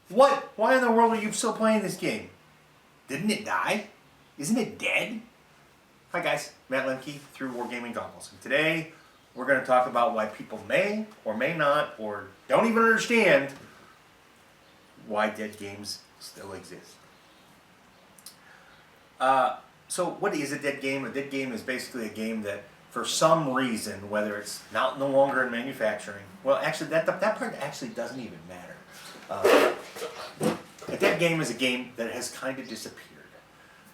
What? Why in the world are you still playing this game? Didn't it die? Isn't it dead? Hi guys, Matt Lemke through Wargaming Goggles. And today we're going to talk about why people may or may not or don't even understand why dead games still exist. So what is a dead game? A dead game is basically a game that for some reason, whether it's no longer in manufacturing, well actually that part actually doesn't even matter. A dead game is a game that has kind of disappeared.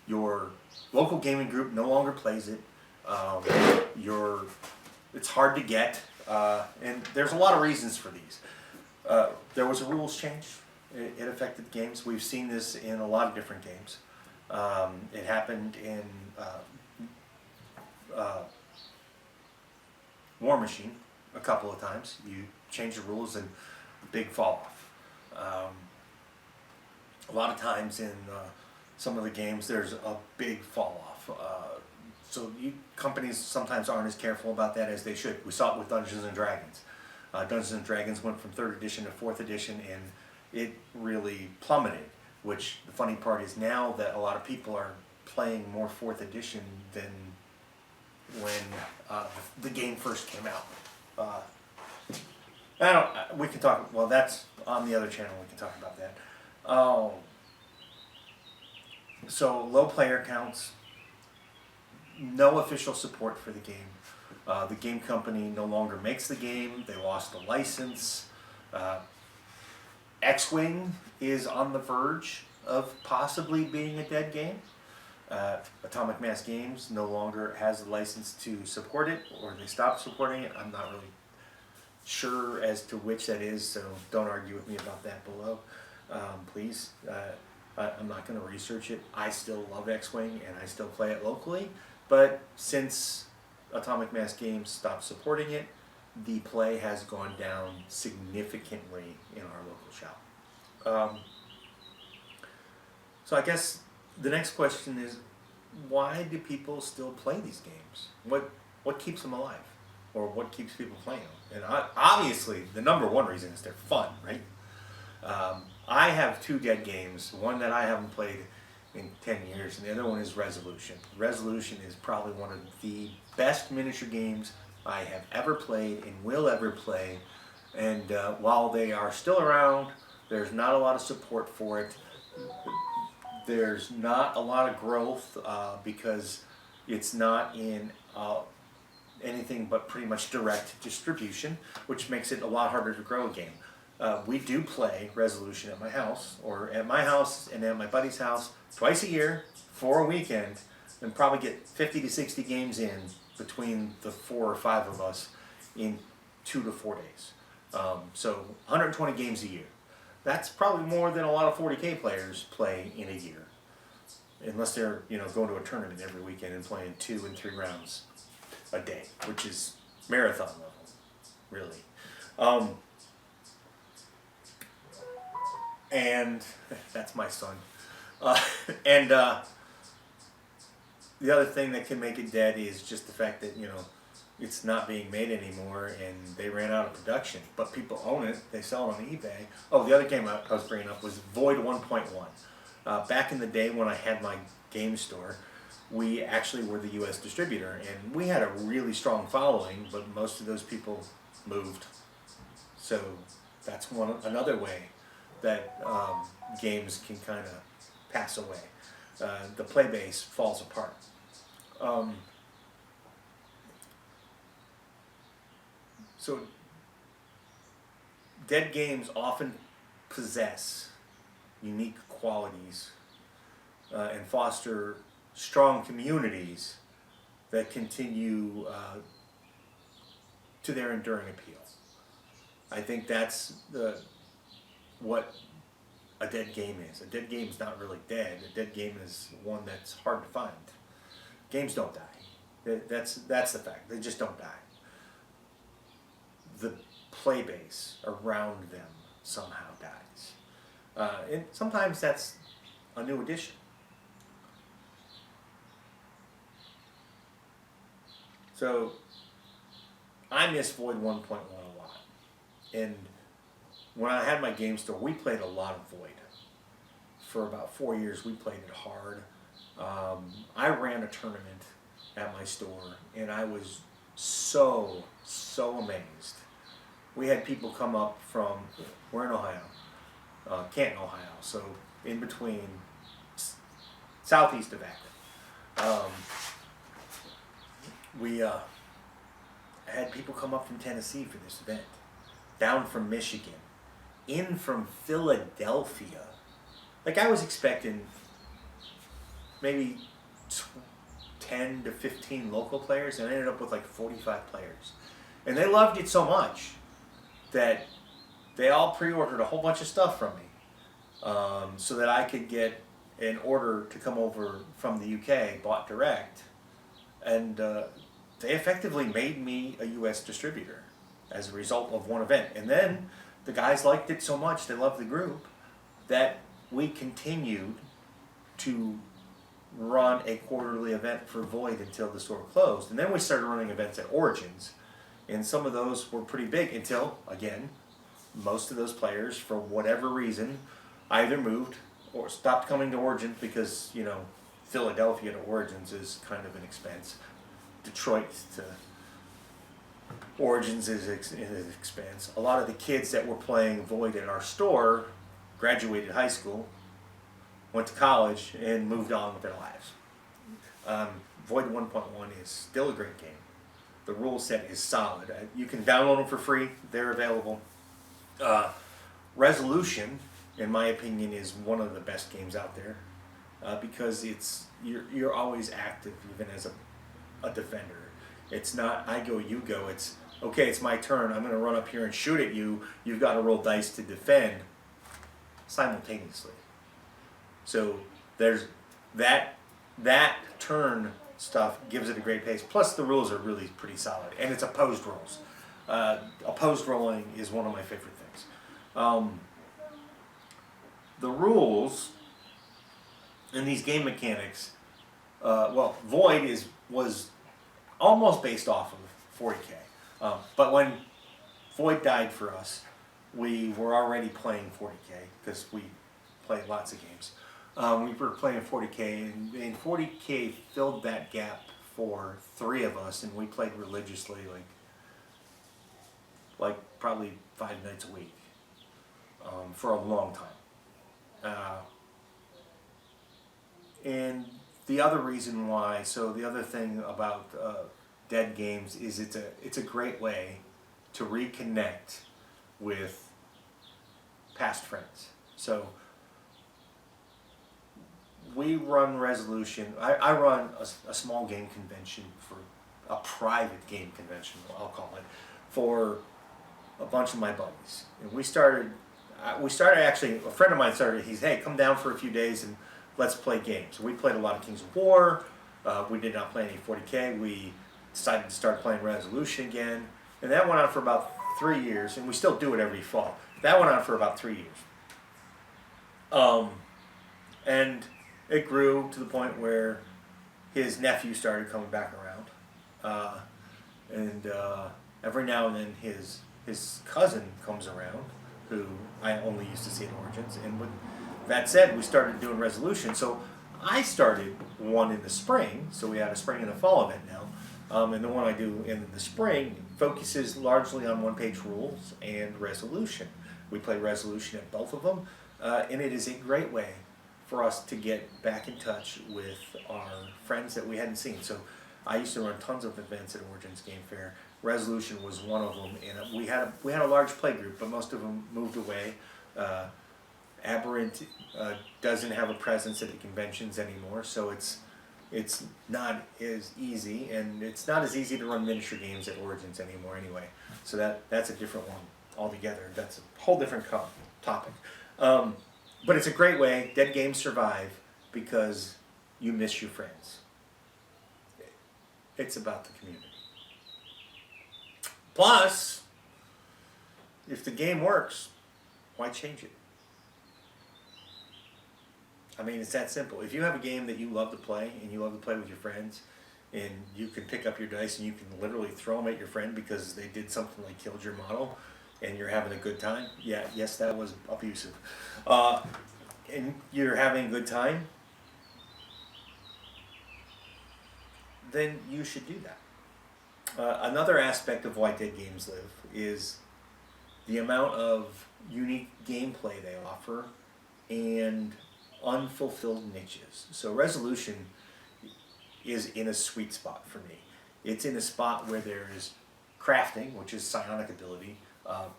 Your local gaming group no longer plays it. It's hard to get, and there's a lot of reasons for these. There was a rules change. It affected games. We've seen this in a lot of different games. It happened in War Machine a couple of times. You change the rules and big fall off. A lot of times in some of the games there's a big fall off. So companies sometimes aren't as careful about that as they should. We saw it with Dungeons and Dragons. Dungeons and Dragons went from 3rd edition to 4th edition and it really plummeted. Which the funny part is now that a lot of people are playing more 4th edition than when the game first came out. We can talk, well that's on the other channel, we can talk about that. So low player counts, no official support for the game. The game company no longer makes the game, they lost the license. X-Wing is on the verge of possibly being a dead game. Atomic Mass Games no longer has the license to support it, or they stopped supporting it. I'm not really sure as to which that is, so don't argue with me about that below, please. I'm not going to research it. I still love X-Wing and I still play it locally, but since Atomic Mass Games stopped supporting it, the play has gone down significantly in our local shop. So I guess the next question is, why do people still play these games? What keeps them alive? Or what keeps people playing them? And obviously, the number one reason is they're fun, right? I have 2 dead games, one that I haven't played in 10 years, and the other one is Rezolution. Rezolution is probably one of the best miniature games I have ever played and will ever play, and while they are still around, there's not a lot of support for it. There's not a lot of growth because it's not in anything but pretty much direct distribution, which makes it a lot harder to grow a game. We do play Rezolution at my house, or at my house and at my buddy's house twice a year for a weekend, and probably get 50 to 60 games in between the 4 or 5 of us in 2 to 4 days. So 120 games a year. That's probably more than a lot of 40K players play in a year, unless they're going to a tournament every weekend and playing 2 and 3 rounds a day, which is marathon level, really. And that's my son. And the other thing that can make it dead is just the fact that it's not being made anymore and they ran out of production, but people own it, they sell it on eBay. Oh, the other game I was bringing up was Void 1.1. Back in the day when I had my game store, we actually were the US distributor, and we had a really strong following, but most of those people moved. So that's another way that games can kind of pass away. The play base falls apart. So dead games often possess unique qualities and foster strong communities that continue to their enduring appeal. I think that's what a dead game is. A dead game is not really dead. A dead game is one that's hard to find. Games don't die. That's the fact. They just don't die. The play base around them somehow dies. And sometimes that's a new addition. So I miss Void 1.1 a lot. And when I had my game store, we played a lot of Void. For about 4 years, we played it hard. I ran a tournament at my store, and I was so amazed. We had people come up from, we're in Ohio, Canton, Ohio, so in between southeast of Akron. We had people come up from Tennessee for this event, down from Michigan, in from Philadelphia. Like, I was expecting maybe 10 to 15 local players, and I ended up with like 45 players. And they loved it so much that they all pre-ordered a whole bunch of stuff from me, so that I could get an order to come over from the UK, bought direct, and they effectively made me a US distributor as a result of one event. And then the guys liked it so much, they loved the group, that we continued to run a quarterly event for Void until the store closed. And then we started running events at Origins, and some of those were pretty big until, again, most of those players, for whatever reason, either moved or stopped coming to Origins because, you know, Philadelphia to Origins is kind of an expense. Detroit to Origins is an expense. A lot of the kids that were playing Void at our store graduated high school, went to college, and moved on with their lives. Void 1.1 is still a great game. The rule set is solid. You can download them for free. They're available. Resolution, in my opinion, is one of the best games out there, because you're always active, even as a defender. It's not I go, you go. It's, okay, it's my turn. I'm going to run up here and shoot at you. You've got to roll dice to defend simultaneously. So there's that turn stuff gives it a great pace. Plus the rules are really pretty solid, and it's opposed rolls. Opposed rolling is one of my favorite things. The rules and these game mechanics, Void was almost based off of 40K, but when Void died for us, we were already playing 40K because we play lots of games. We were playing 40K, and 40K filled that gap for 3 of us, and we played religiously, like probably 5 nights a week, for a long time. And the other reason why, so the other thing about dead games is it's a great way to reconnect with past friends. So we run Resolution. I run a small game convention, for a private game convention, I'll call it, for a bunch of my buddies. And we started actually, a friend of mine started, he's, hey, come down for a few days and let's play games. We played a lot of Kings of War. We did not play any 40K. We decided to start playing Resolution again. And that went on for about 3 years, and we still do it every fall. That went on for about 3 years. And it grew to the point where his nephew started coming back around. And every now and then his cousin comes around, who I only used to see at Origins. And with that said, we started doing Resolution. So I started one in the spring, so we had a spring and a fall event now. And the one I do in the spring focuses largely on one-page rules and Resolution. We play Resolution at both of them, and it is a great way for us to get back in touch with our friends that we hadn't seen. So I used to run tons of events at Origins Game Fair. Resolution was one of them, and we had a large play group, but most of them moved away. Aberrant doesn't have a presence at the conventions anymore, so it's not as easy, and it's not as easy to run miniature games at Origins anymore anyway. So that's a different one altogether. That's a whole different topic. But it's a great way. Dead games survive because you miss your friends. It's about the community. Plus, if the game works, why change it? I mean, it's that simple. If you have a game that you love to play, and you love to play with your friends, and you can pick up your dice and you can literally throw them at your friend because they did something like killed your model, and you're having a good time, yeah, yes, that was abusive, and you're having a good time, then you should do that. Another aspect of why dead games live is the amount of unique gameplay they offer and unfulfilled niches. So Resolution is in a sweet spot for me. It's in a spot where there is crafting, which is psionic ability,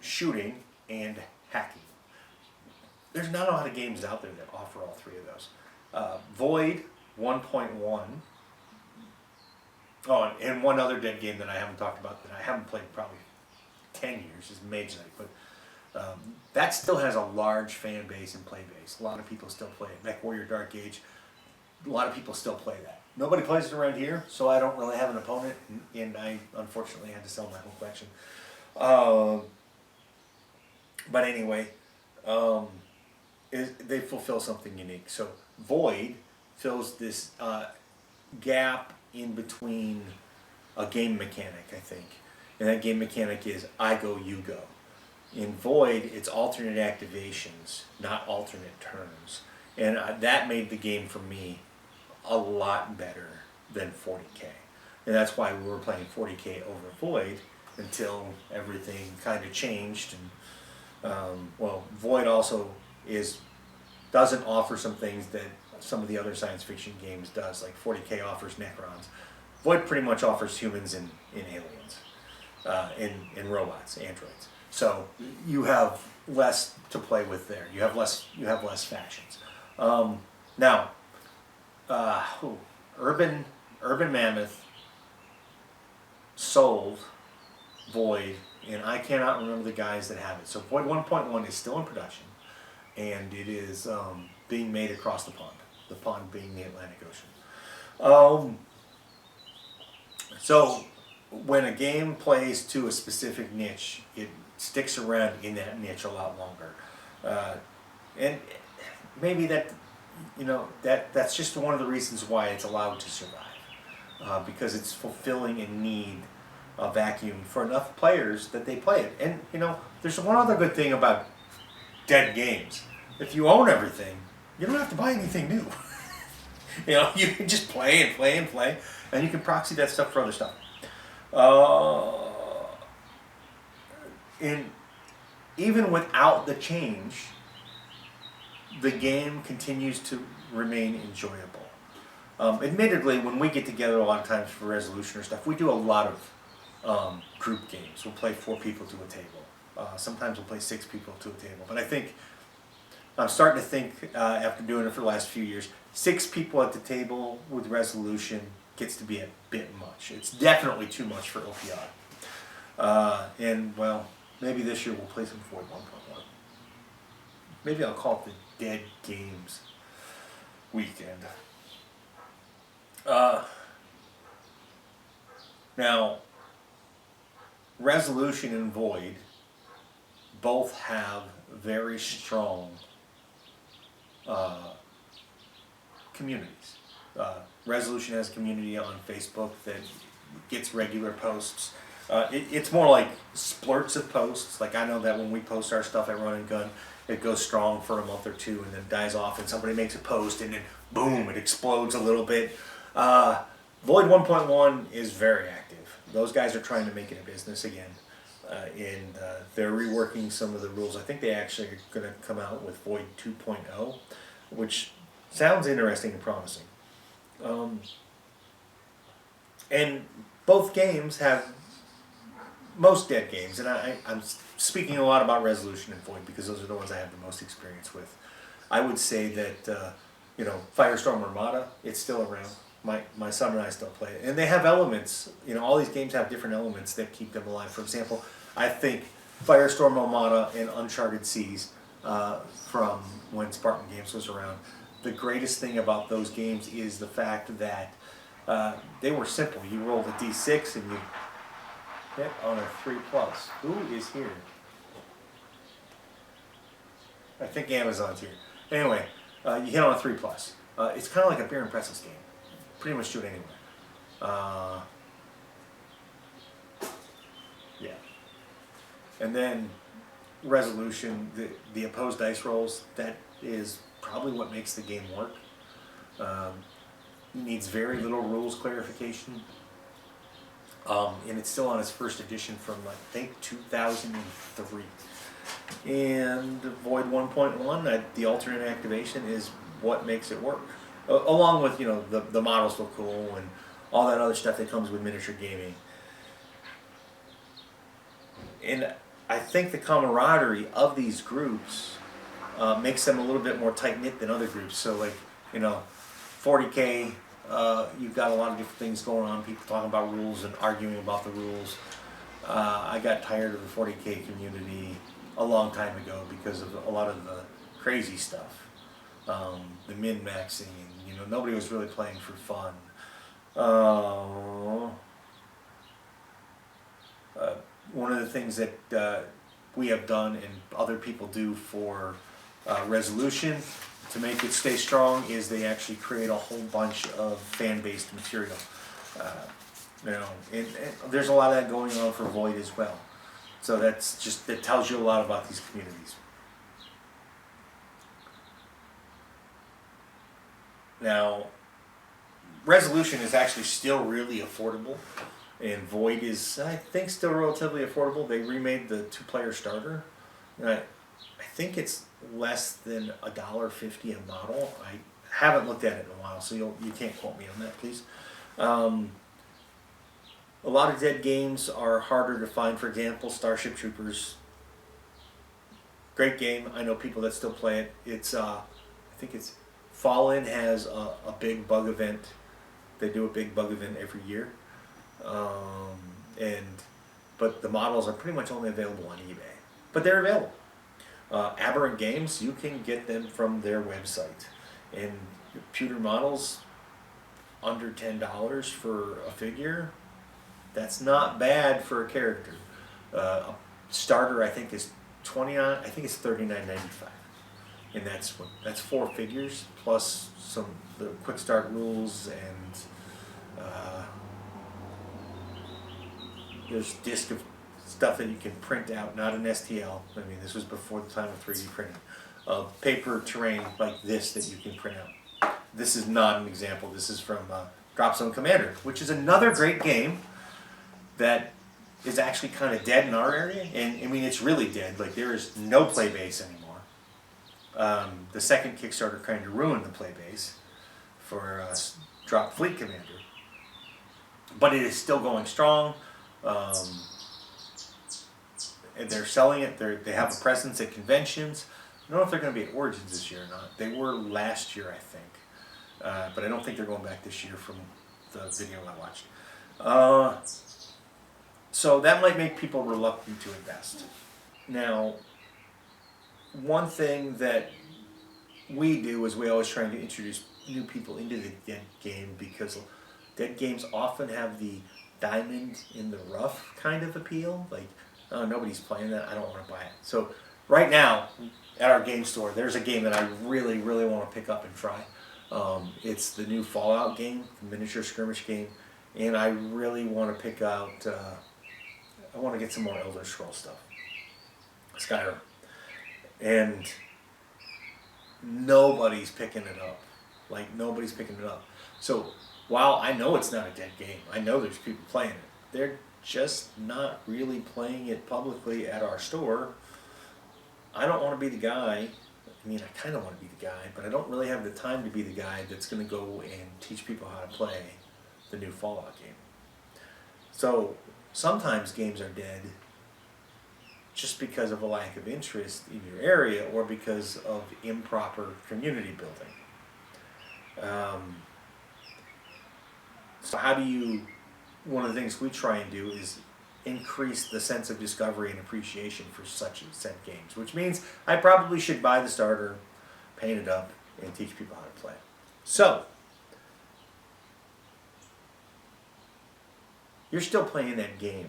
shooting, and hacking. There's not a lot of games out there that offer all three of those. Void 1.1. Oh, and one other dead game that I haven't talked about that I haven't played probably 10 years is Mage Knight, but that still has a large fan base and play base. A lot of people still play it. Mechwarrior Dark, a lot of people still play that. Nobody plays it around here, so I don't really have an opponent, and I unfortunately had to sell my whole collection. But anyway, they fulfill something unique. So Void fills this gap in between a game mechanic, I think. And that game mechanic is I go, you go. In Void, it's alternate activations, not alternate turns. And that made the game for me a lot better than 40K. And that's why we were playing 40K over Void until everything kind of changed. And well, Void also doesn't offer some things that some of the other science fiction games does, like 40K offers Necrons. Void pretty much offers humans and aliens, and robots, androids. So you have less to play with there. You have less factions. Now, Urban Mammoth sold Void, and I cannot remember the guys that have it. So Void 1.1 is still in production, and it is being made across the pond being the Atlantic Ocean. So when a game plays to a specific niche, it sticks around in that niche a lot longer. And maybe that's just one of the reasons why it's allowed to survive, because it's fulfilling a need, a vacuum for enough players that they play it. And there's one other good thing about dead games. If you own everything, you don't have to buy anything new. You can just play and play and play, and you can proxy that stuff for other stuff. And even without the change, the game continues to remain enjoyable. Admittedly, when we get together a lot of times for Resolution or stuff, we do a lot of group games. We'll play 4 people to a table. Sometimes we'll play 6 people to a table. But I'm starting to think, after doing it for the last few years, 6 people at the table with Resolution gets to be a bit much. It's definitely too much for OPI. And, well, maybe this year we'll play some Void 1.1. Maybe I'll call it the Dead Games Weekend. Now, Resolution and Void both have very strong communities. Resolution has a community on Facebook that gets regular posts. It's more like splurts of posts. Like I know that when we post our stuff at Run and Gun, it goes strong for a month or two and then dies off, and somebody makes a post and then boom, it explodes a little bit. Void 1.1 is very active. Those guys are trying to make it a business again. And they're reworking some of the rules. I think they actually are going to come out with Void 2.0, which sounds interesting and promising. And both games have, most dead games, and I'm speaking a lot about Resolution and Void because those are the ones I have the most experience with. I would say that, Firestorm Armada, it's still around. My son and I still play it. And they have elements, all these games have different elements that keep them alive. For example, I think Firestorm Armada and Uncharted Seas from when Spartan Games was around, the greatest thing about those games is the fact that they were simple. You rolled a d6 and you hit on a 3+. Who is here? I think Amazon's here. Anyway, you hit on a 3+. It's kind of like a beer and pretzels game. Pretty much do it anywhere. Yeah. And then Resolution, the opposed dice rolls, that is probably what makes the game work. Needs very little rules clarification. And it's still on its first edition from, I think, 2003. And Void 1.1, the alternate activation is what makes it work. Along with, the models look cool and all that other stuff that comes with miniature gaming. And I think the camaraderie of these groups makes them a little bit more tight-knit than other groups. So, 40K, you've got a lot of different things going on, people talking about rules and arguing about the rules. I got tired of the 40K community a long time ago because of a lot of the crazy stuff. The min-maxing, nobody was really playing for fun. One of the things that we have done and other people do for Resolution to make it stay strong is they actually create a whole bunch of fan-based material. And there's a lot of that going on for Void as well. So that tells you a lot about these communities. Now, Resolution is actually still really affordable, and Void is, I think, still relatively affordable. They remade the 2-player starter. I think it's less than $1.50 a model. I haven't looked at it in a while, so you can't quote me on that, please. A lot of dead games are harder to find. For example, Starship Troopers. Great game. I know people that still play it. I think it's Fallen has a big bug event. They do a big bug event every year. But the models are pretty much only available on eBay. But they're available. Aberrant Games, you can get them from their website. And pewter models, under $10 for a figure, that's not bad for a character. A starter, I think, is $39.95. And that's 4 figures plus the quick start rules, and there's disc of stuff that you can print out, not an STL. I mean, this was before the time of 3D printing. Paper terrain like this that you can print out. This is not an example. This is from Drop Zone Commander, which is another great game that is actually kind of dead in our area. And I mean, it's really dead. Like, there is no play base anymore. The second Kickstarter kind of ruined the play base for Drop Fleet Commander. But it is still going strong. And they're selling it. They have a presence at conventions. I don't know if they're going to be at Origins this year or not. They were last year, I think. But I don't think they're going back this year from the video I watched. So that might make people reluctant to invest. Now, one thing that we do is we always try to introduce new people into the dead game, because dead games often have the diamond in the rough kind of appeal. Like, oh, nobody's playing that, I don't want to buy it. So right now at our game store, there's a game that I really, really want to pick up and try. It's the new Fallout game, the miniature skirmish game, and I really want to pick out, I want to get some more Elder Scrolls stuff. Skyrim. And nobody's picking it up. Like, nobody's picking it up. So while I know it's not a dead game, I know there's people playing it, they're just not really playing it publicly at our store. I don't want to be the guy. I mean, I kind of want to be the guy, but I don't really have the time to be the guy that's going to go and teach people how to play the new Fallout game. So sometimes games are dead just because of a lack of interest in your area or because of improper community building. So how do you, one of the things we try and do is increase the sense of discovery and appreciation for such and said games, which means I probably should buy the starter, paint it up, and teach people how to play. So, you're still playing that game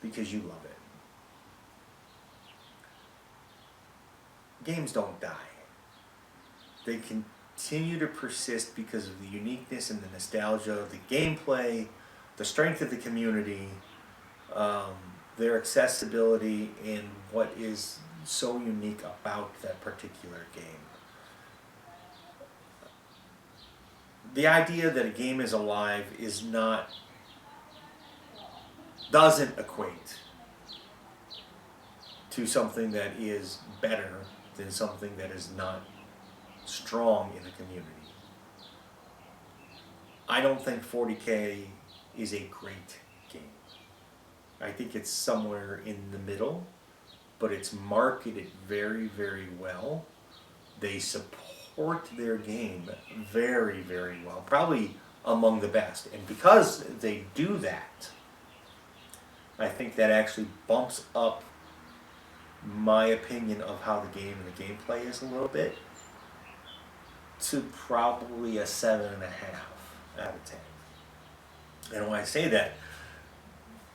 because you love it. Games don't die. They continue to persist because of the uniqueness and the nostalgia, the gameplay, the strength of the community, their accessibility and what is so unique about that particular game. The idea that a game is alive doesn't equate to something that is better than something that is not strong in the community. I don't think 40K is a great game. I think it's somewhere in the middle, but it's marketed very, very well. They support their game very, very well, probably among the best. And because they do that, I think that actually bumps up my opinion of how the game and the gameplay is a little bit to probably a 7.5 out of 10. And when I say that,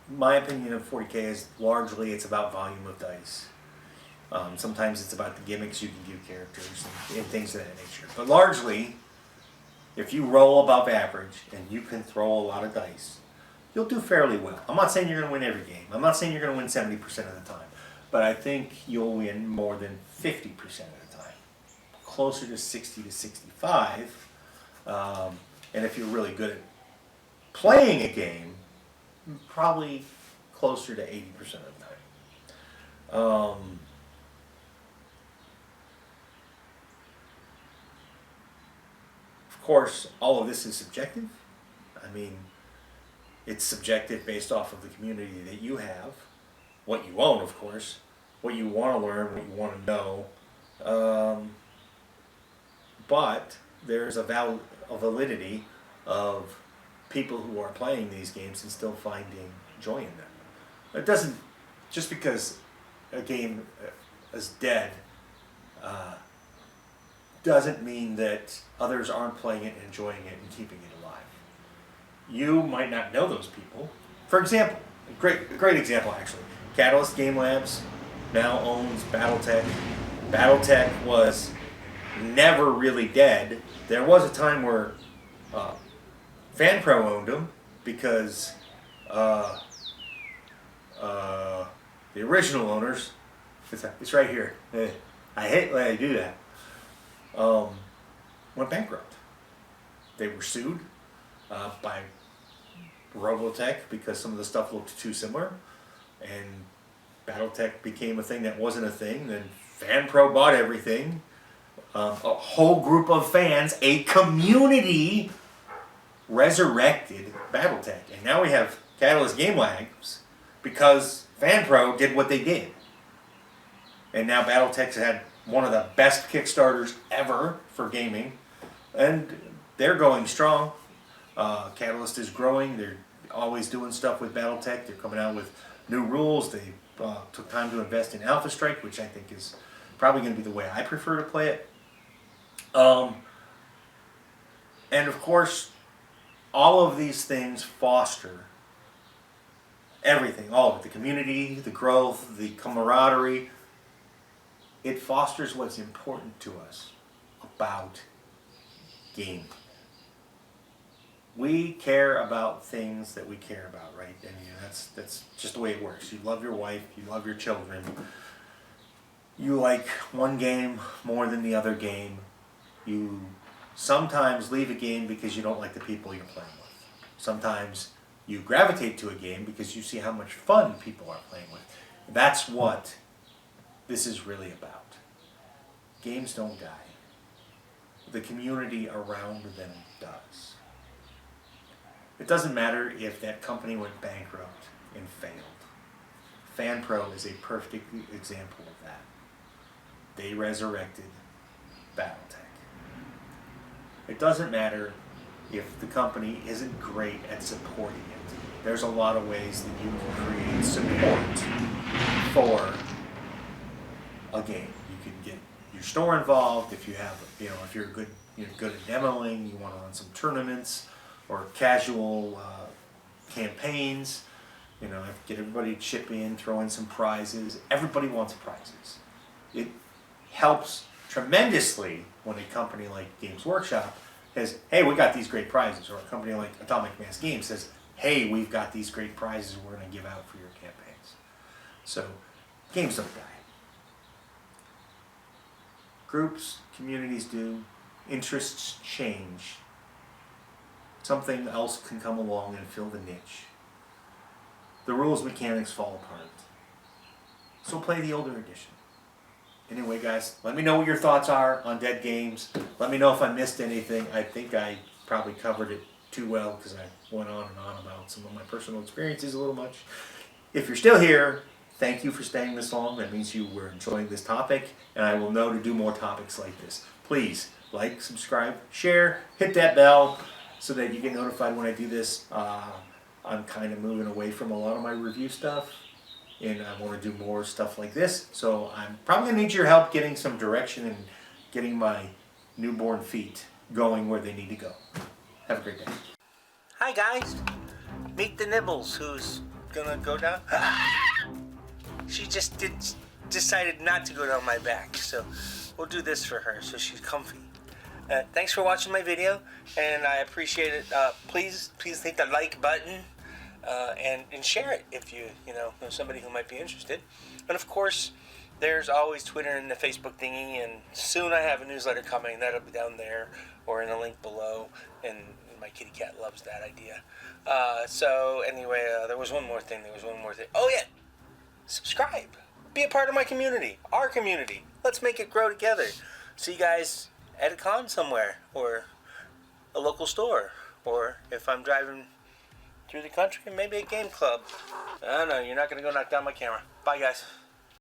my opinion of 40K is largely it's about volume of dice. Sometimes it's about the gimmicks you can give characters and things of that nature. But largely, if you roll above average and you can throw a lot of dice, you'll do fairly well. I'm not saying you're going to win every game. I'm not saying you're going to win 70% of the time. But I think you'll win more than 50% of the time. Closer to 60 to 65. And if you're really good at playing a game, probably closer to 80% of the time. Of course, all of this is subjective. I mean, it's subjective based off of the community that you have, what you own, of course, what you want to learn, what you want to know. But there's a validity of people who are playing these games and still finding joy in them. It doesn't, just because a game is dead, doesn't mean that others aren't playing it and enjoying it and keeping it alive. You might not know those people. For example, a great example actually, Catalyst Game Labs now owns Battletech. Battletech was never really dead. There was a time where FanPro owned them because the original owners, it's right here. I hate when I do that. Went bankrupt. They were sued by Robotech because some of the stuff looked too similar, and Battletech became a thing that wasn't a thing. Then FanPro bought everything. A whole group of fans, a community, resurrected Battletech, and now we have Catalyst Game Labs because FanPro did what they did, and now Battletech's had one of the best Kickstarters ever for gaming, and they're going strong. Catalyst is growing. They're always doing stuff with Battletech. They're coming out with new rules. They took time to invest in Alpha Strike, which I think is probably going to be the way I prefer to play it. And of course, all of these things foster everything, all of it, the community, the growth, the camaraderie. It fosters what's important to us about gaming. We care about things that we care about, right? And that's just the way it works. You love your wife, you love your children. You like one game more than the other game. You sometimes leave a game because you don't like the people you're playing with. Sometimes you gravitate to a game because you see how much fun people are playing with. That's what this is really about. Games don't die. The community around them does. It doesn't matter if that company went bankrupt and failed. FanPro is a perfect example of that. They resurrected Battletech. It doesn't matter if the company isn't great at supporting it. There's a lot of ways that you can create support for a game. You can get your store involved if you have, if you're good at demoing, you want to run some tournaments or casual campaigns. Get everybody to chip in, throw in some prizes. Everybody wants prizes. It helps tremendously when a company like Games Workshop says, hey, we got these great prizes, or a company like Atomic Mass Games says, hey, we've got these great prizes we're going to give out for your campaigns. So, games don't die. Groups, communities do. Interests change. Something else can come along and fill the niche. The rules mechanics fall apart. So play the older edition. Anyway, guys, let me know what your thoughts are on Dead Games. Let me know if I missed anything. I think I probably covered it too well because I went on and on about some of my personal experiences a little much. If you're still here, thank you for staying this long. That means you were enjoying this topic, and I will know to do more topics like this. Please like, subscribe, share, hit that bell so that you get notified when I do this. I'm kind of moving away from a lot of my review stuff, and I want to do more stuff like this. So I'm probably going to need your help getting some direction and getting my newborn feet going where they need to go. Have a great day. Hi guys, meet the Nibbles, who's gonna go down. She just decided not to go down my back, so we'll do this for her so she's comfy. Thanks for watching my video, and I appreciate it. Please hit the like button and share it if you know somebody who might be interested. And of course, there's always Twitter and the Facebook thingy, and soon I have a newsletter coming. That'll be down there or in a link below, and my kitty cat loves that idea. So anyway, there was one more thing. Oh yeah, subscribe. Be a part of my community, our community. Let's make it grow together. See you guys at a con somewhere, or a local store, or if I'm driving through the country, maybe a game club. I don't know, you're not going to go knock down my camera. Bye guys.